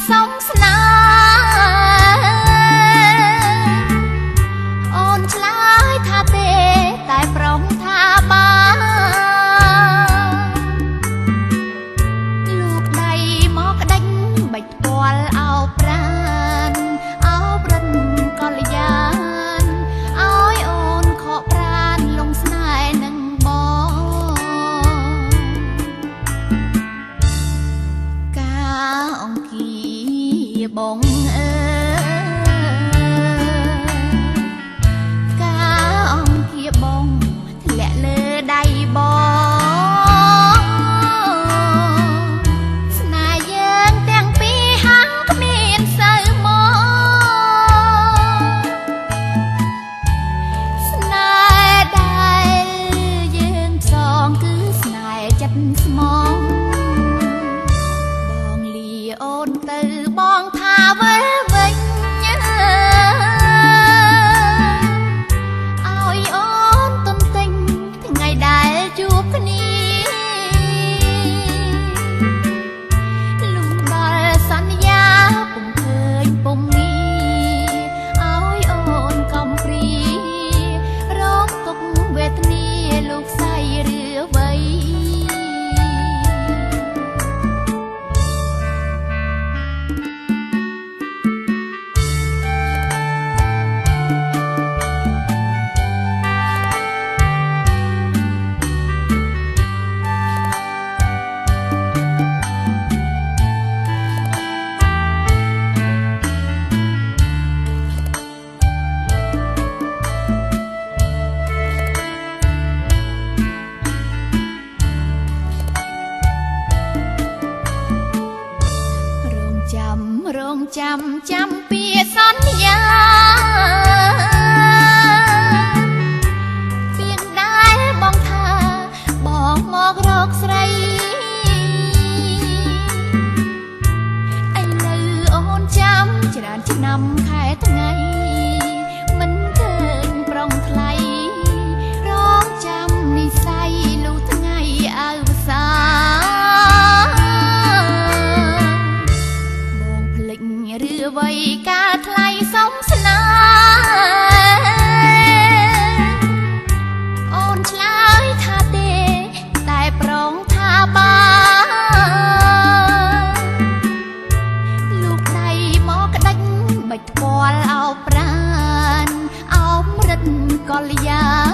សុំស្នេហ៍អូនឆ្លើយថាទេតែប្រុងថាបានលោកដៃមកក្ដិចបិចផ្ទាល់អោបប្រានអោបរិនកល្យានឲ្យអូនខកប្រានលងស្នេហ៍នឹងបងការអង្គាបងអើការអង្គាបងធ្លាក់លើដៃបងស្នេហ៍យើងទាំងពីរហាំងគ្មានសូវមកស្នេហ៍ដែលយើងផ្សងគឺស្នេហ៍ចិត្តស្មងបងលាអូនទៅបងថាវិលវិញឲ្យអូនទន្ទិញថ្ងៃដែលជួបគ្នាលុំដល់សន្យាពុំឃើញពុំងារឲ្យអូនកំព្រីរងទុក្ខវេទនាលោកសៃឬអ្វីរងចាំពាក្យសន្យាពាក្យដែលបងថាបងមករកស្រីឥឡូវអូនចាំច្រើនឆ្នាំខែថ្ងៃមិនឃើញប្រុងថ្លៃរងចាំនិស័យលុះថ្ងៃអវសាឬអ្វីកាលថ្លៃសុំស្នេហ៍អូនឆ្លើយថាទេតែប្រុងថាបានលោកដៃមកក្ដិចបិចផ្ទាល់អោបប្រានអោបរិទ្ធកល្យា